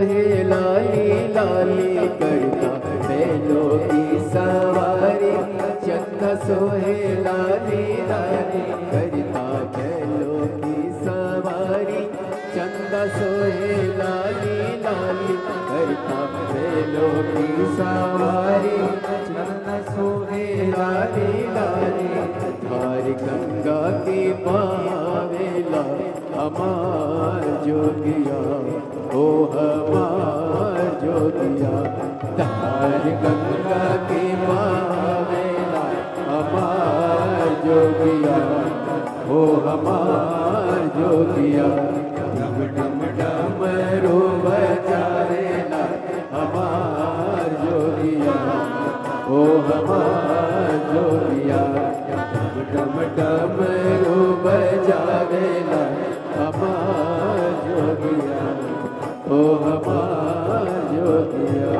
सोहे लाली लाली करता बैलों की सवारी। चंदा सोहे लाली लाली करता बैलों की सवारी। चंदा सोहे लाली लाली करता बैलों की सवारी। चंदा सोहे लाली लाली धार गंगा की पावेला हमार जोगिया ओ हमार जोगिया। धार गंगा की पावेला हमार जोगिया ओ हमार जोगिया। डम डम डमरू बजावेला हमार जोगिया ओ हमार जोगिया। डम डमरू बजावेला हमार जोगिया ओ हमार जोगिया।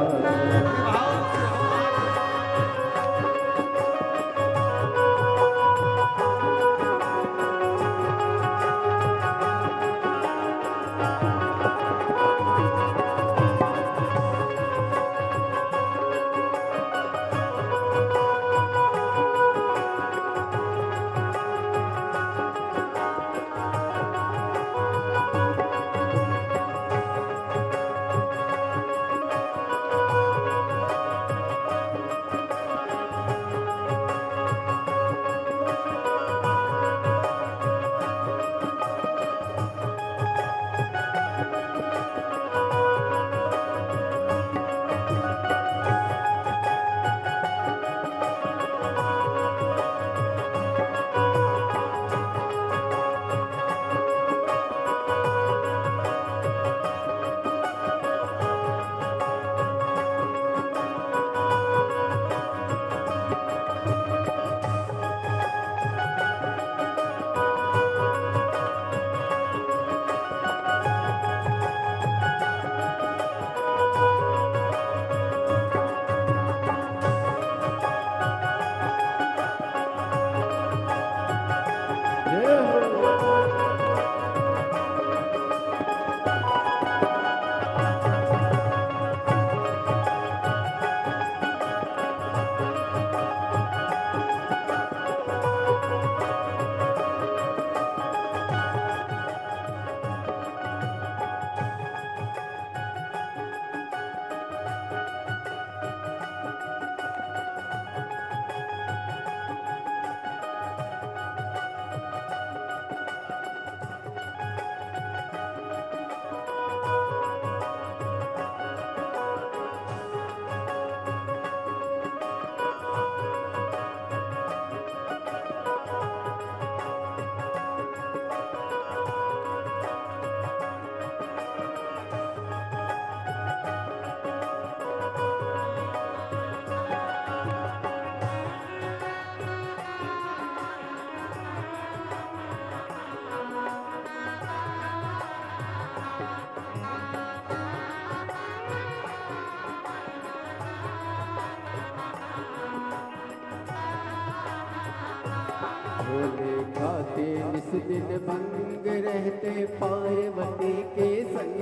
भोले खाते निस दिन भंग रहते पार्वती के संग।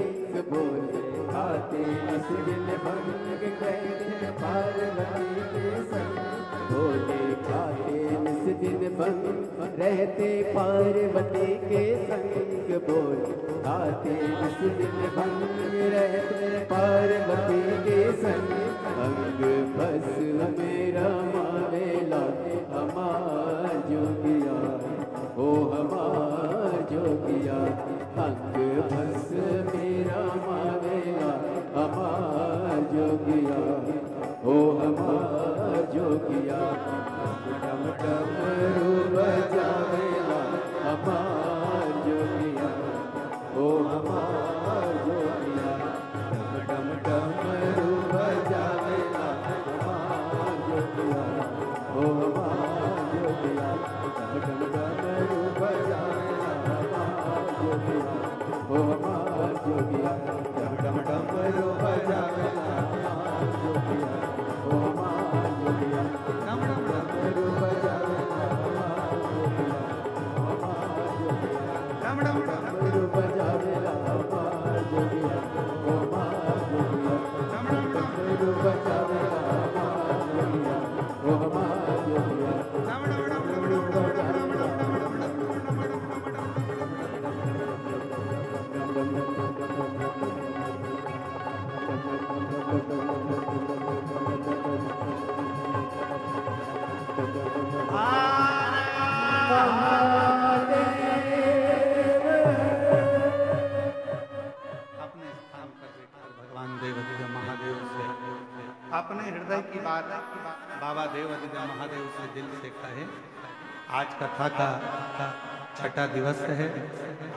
भोले खाते निस दिन भंग रहते पार्वती के संग। भोले खाते निस दिन भंग रहते पार्वती के संग। भोले खाते निस दिन भंग रहते पार्वती के संग। अंग बस मेरा मावेला हमार जोगिया ओ हमार जोगिया। अंग बस मेरा मावेला हमार जोगिया ओ हमार जोगिया। डम डमरू बजावेला हमार जोगिया ओ हमार जोगिया। देवाधिदेव महादेव से अपने हृदय की बात बाबा देवाधिदेव महादेव से दिल से कहे। आज कथा का छठा दिवस है।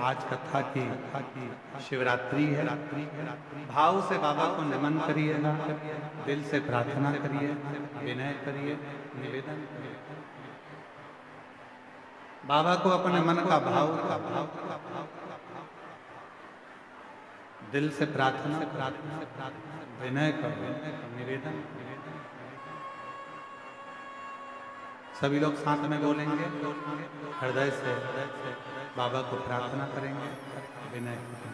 आज कथा की शिवरात्रि है। भाव से बाबा को नमन करिएगा, दिल से प्रार्थना करिए, विनय करिए, निवेदन करिए। बाबा को अपने मन का भाव दिल से प्रार्थना विनय करो, निवेदन। सभी लोग साथ में बोलेंगे, हृदय से बाबा को प्रार्थना करेंगे, विनय करेंगे।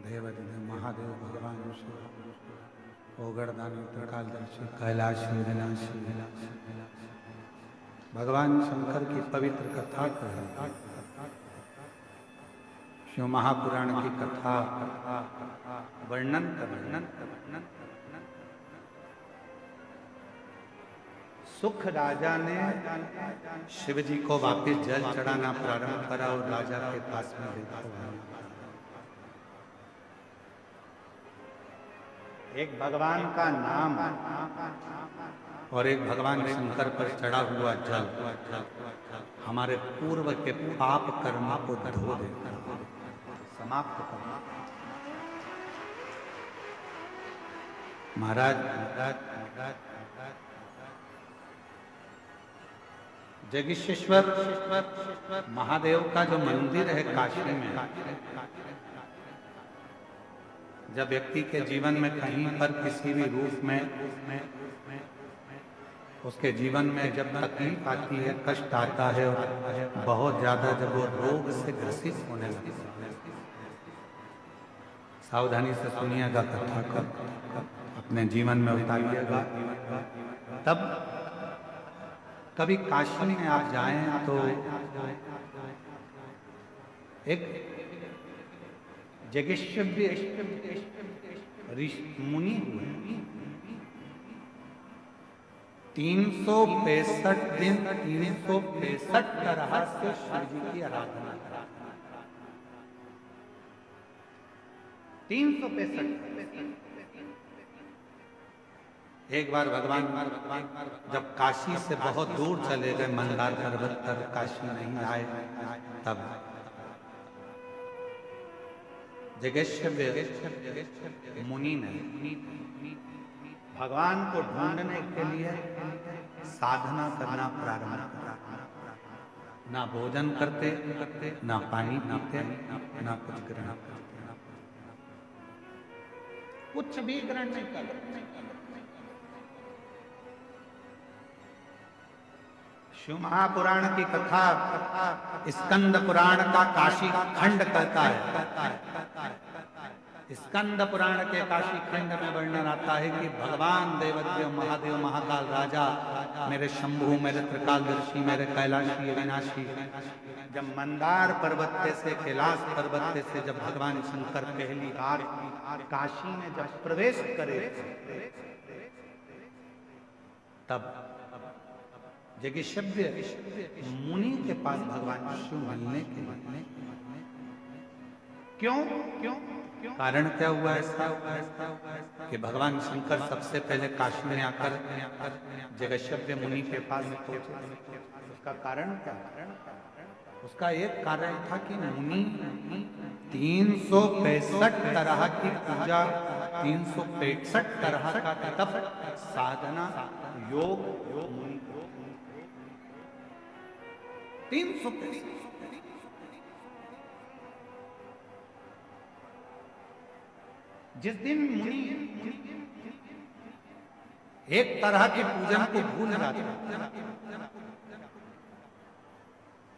देवाधिदेव महादेव भगवान शिव ओगड़दानी त्रिकालदर्शी कैलाशी विनाशी भगवान शंकर की पवित्र कथा कही। शिव महापुराण की कथा वर्णन सुख राजा ने शिव जी को वापिस जल चढ़ाना प्रारंभ करा और राजा के पास में देखा एक भगवान का नाम और एक भगवान शंकर पर चढ़ा हुआ जल हमारे पूर्व के पाप कर्म को धो देता, समाप्त करना। महाराज जगदीश्वर महादेव का जो मंदिर है काशी में, जब व्यक्ति के जीवन में कहीं पर किसी भी रूप में उसके जीवन में जब तकलीफ आती है, कष्ट आता है और बहुत ज्यादा जब वो रोग से ग्रसित होने लगता है, सावधानी से सुनिएगा कथा का, अपने जीवन में उतारिएगा। तब कभी काशी में आप जाएं तो एक जगेश्वरी मुनि हुए, 365 दिन 365 तरह से शिव जी की आराधना करा। 365। एक बार भगवान जब काशी से बहुत दूर चले गए, मंदार पर्वत पर, काशी नहीं आए, तब जगेश्वर मुनि ने भगवान को ढूंढने के लिए साधना करना प्रारंभ करा। ना भोजन करते, ना पानी पीते, ना कुछ ग्रहण करते, कुछ भी ग्रहण नहीं करते। शिव महापुराण की कथा स्कंद पुराण का काशी खंड कहता है। स्कंद पुराण के काशी खंड में वर्णन आता है कि भगवान देवदेव महादेव महाकाल राजा, मेरे शंभु, मेरे त्रिकालदर्शी, मेरे कैलाशी अविनाशी, जब मंदार पर्वत से, कैलाश पर्वत से जब भगवान शंकर पहली बार काशी में जब प्रवेश करे, तब जगेश्वर मुनि के पास भगवान शिव मिलने के लिए, क्यों क्यों क्यों कारण क्या हुआ ऐसा कि भगवान शंकर सबसे पहले काशी में आकर जगेश्वर मुनि के पास पहुंचे? उसका कारण क्या? उसका एक कारण था कि मुनि 365 तरह की पूजा, 365 तरह का तप, साधना, योग, मुनि 365। जिस दिन मुनि एक तरह के पूजन को भूल जाते,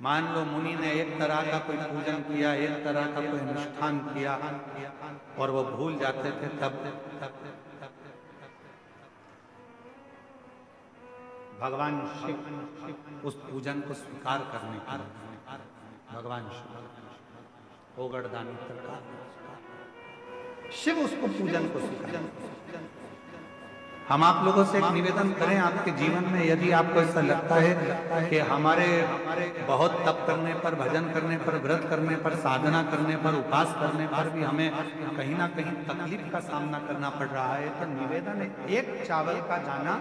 मान लो मुनि ने एक तरह का कोई पूजन किया, एक तरह का कोई अनुष्ठान किया और वो भूल जाते थे, तब भगवान शिव उस पूजन को स्वीकार करने के लिए, भगवान शिव ओगड़दानी सरकार, शिव उसको पूजन को स्वीकार। हम आप लोगों से एक निवेदन करें, आपके जीवन में यदि आपको ऐसा लगता है कि हमारे बहुत तप करने पर, भजन करने पर, व्रत करने पर, साधना करने पर, उपास करने पर भी हमें कहीं ना कहीं तकलीफ का सामना करना पड़ रहा है, तो निवेदन है, एक चावल का दाना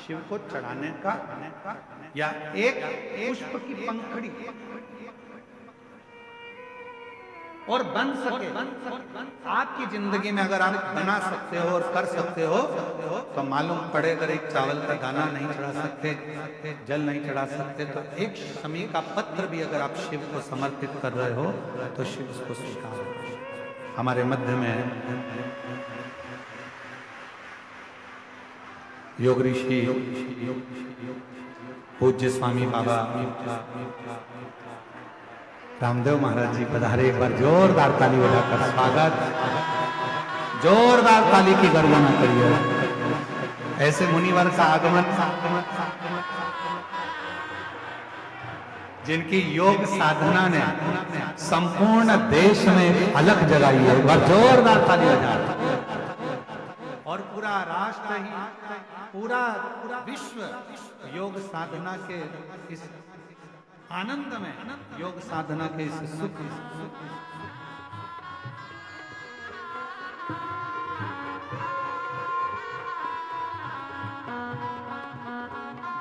शिव को चढ़ाने का या एक पुष्प की पंखड़ी और बन सके, आपकी जिंदगी में अगर आप बना सकते हो और कर सकते हो, तो मालूम पड़े अगर एक चावल का दाना नहीं चढ़ा सकते, जल नहीं चढ़ा सकते, तो एक शमी का पत्र भी अगर आप शिव को समर्पित कर रहे हो तो शिव उसको स्वीकार। हमारे मध्य में योग ऋषि पूज्य स्वामी बाबा रामदेव महाराज जी पधारे। एक बार जोरदार ताली बजाकर स्वागत, जोरदार ताली की गर्जना करिए। ऐसे मुनिवर का आगमन जिनकी योग साधना ने संपूर्ण देश में अलग जगाई है, एक बार जोरदार ताली बजाकर। और पूरा राष्ट्र ही, पूरा विश्व योग साधना के इस आनंद में, योग साधना के इस सुख,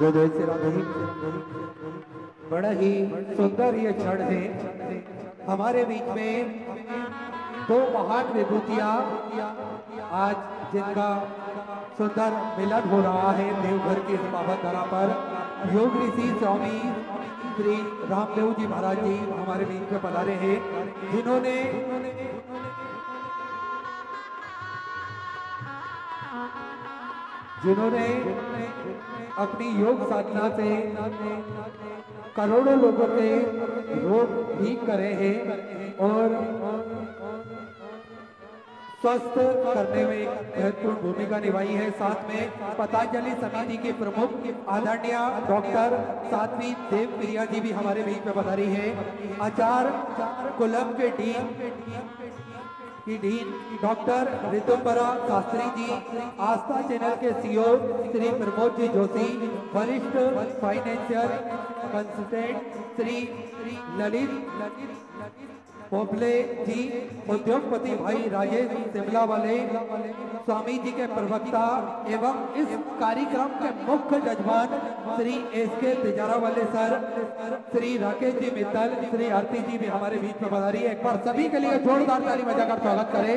जो जैसे राधे बड़ा ही सुंदर ये क्षण है। हमारे बीच में दो महान विभूतियां आज जिनका सुंदर मिलन हो रहा है देवघर की इस पावन धरा पर, योग ऋषि स्वामी श्री रामदेव जी महाराज जी हमारे बीच में पधारे हैं, जिन्होंने अपनी योग साधना से करोड़ों लोगों के रोग ठीक करे हैं और स्वस्थ करने में एक महत्वपूर्ण भूमिका निभाई है। साथ में पतंजलि समिति के प्रमुख आदरणीय डॉक्टर साध्वी देव प्रिया जी भी हमारे बीच में पधारी है। आचार्य कुलम के डीन डॉक्टर ऋतुपरा शास्त्री जी, आस्था चैनल के सीईओ श्री प्रमोद जी जोशी, वरिष्ठ फाइनेंशियल कंसल्टेंट श्री ललित पोपले जी, उद्योगपति भाई राजेश शिमला वाले, स्वामी जी के प्रवक्ता एवं इस कार्यक्रम के मुख्य जजमान श्री एसके तिजारा वाले सर, श्री राकेश जी मित्तल, श्री आरती जी भी हमारे बीच में पधारी है। एक बार सभी के लिए जोरदार ताली बजाकर स्वागत करें।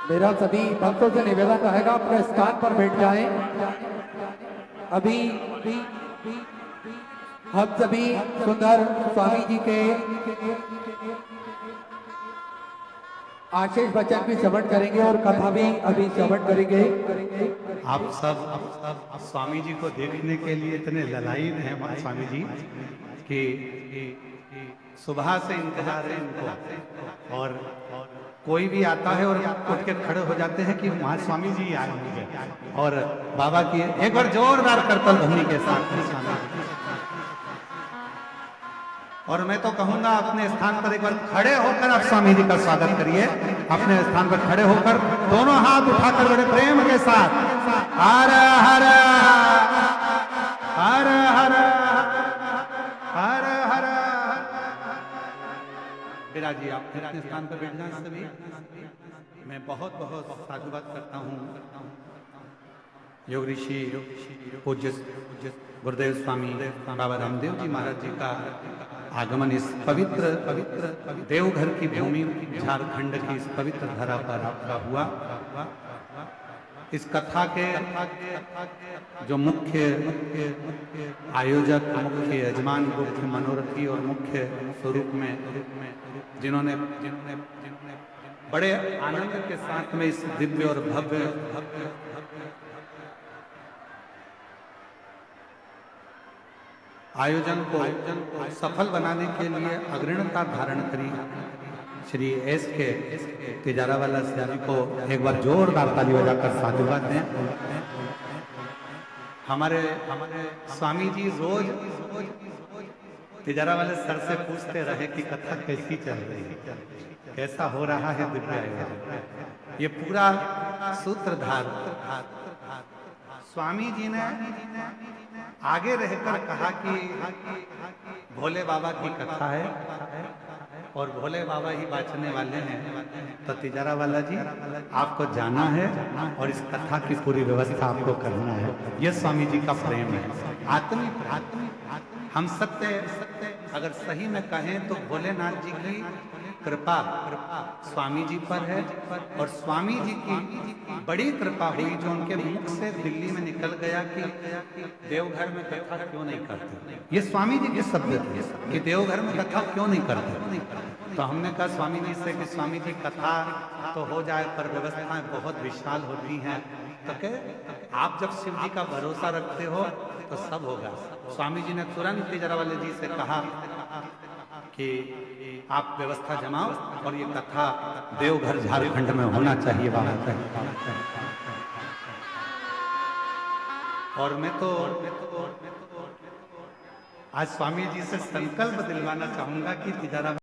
मेरा सभी भक्तों से निवेदन रहेगा, अपने स्थान पर बैठ जाएं। अभी हम सभी सुंदर स्वामी जी के आशीष वचन भी श्रवण करेंगे और कथा भी अभी श्रवण करेंगे। आप सब स्वामी जी को देखने के लिए इतने ललायित हैं स्वामी जी कि सुबह से इंतजार है इनको, और कोई भी आता है और उठ के खड़े हो जाते हैं कि वहां स्वामी जी आए होंगे, और बाबा की एक बार जोरदार करतल ध्वनि के साथ स्वामी जी। और मैं तो कहूंगा अपने स्थान पर एक बार खड़े होकर आप स्वामी जी का स्वागत करिए। अपने स्थान पर खड़े होकर दोनों हाथ उठाकर बड़े प्रेम के साथ हर हर हर हर हर हर बिराजी, आप अपने स्थान पर बैठ जाएं सभी। मैं बहुत बहुत साधुवाद करता हूँ योग ऋषि पूज्य गुरुदेव स्वामी बाबा रामदेव जी महाराज जी का आगमन इस पवित्र देवघर की भूमि झारखंड की इस पवित्र धरा पर हुआ। इस कथा के जो मुख्य आयोजक, मुख्य यजमान, मुख्य मनोरथी और मुख्य स्वरूप में जिन्होंने बड़े आनंद के साथ में इस दिव्य और भव्य आयोजन को सफल बनाने के लिए अग्रणता धारण करी श्री एस के तिजारा वाला जी को एक बार जोरदार ताली बजाकर साधुवाद दें। हमारे स्वामी जी रोज तिजारा वाले सर से पूछते रहे कि कथा कैसी चल रही है, कैसा हो रहा है दिव्य आयोजन। ये पूरा सूत्रधार स्वामी जी ने आगे रहकर कहा कि भोले बाबा की कथा है और भोले बाबा ही बाँचने वाले हैं, तो तिजारा वाला जी आपको जाना है और इस कथा की पूरी व्यवस्था आपको करना है। यह स्वामी जी का प्रेम है, आत्मिक। हम सत्य अगर सही में कहें तो भोलेनाथ जी की कृपा स्वामी जी पर है, और स्वामी जी की बड़ी कृपा हुई जो उनके मुख से दिल्ली में निकल गया कि देवघर में कथा क्यों नहीं करते। ये स्वामी जी के शब्द थे कि देवघर में कथा क्यों नहीं करते। तो हमने कहा स्वामी जी से कि स्वामी जी कथा तो हो जाए पर व्यवस्थाएं बहुत विशाल होती हैं, तो कहे आप जब शिव जी का भरोसा रखते हो तो सब होगा। स्वामी जी ने तुरंत तिजारा वाले जी से कहा कि आप व्यवस्था जमाओ और ये कथा देवघर झारखंड में होना चाहिए बाबा। और मैं तो आज स्वामी जी से संकल्प दिलवाना चाहूंगा कि तिजारा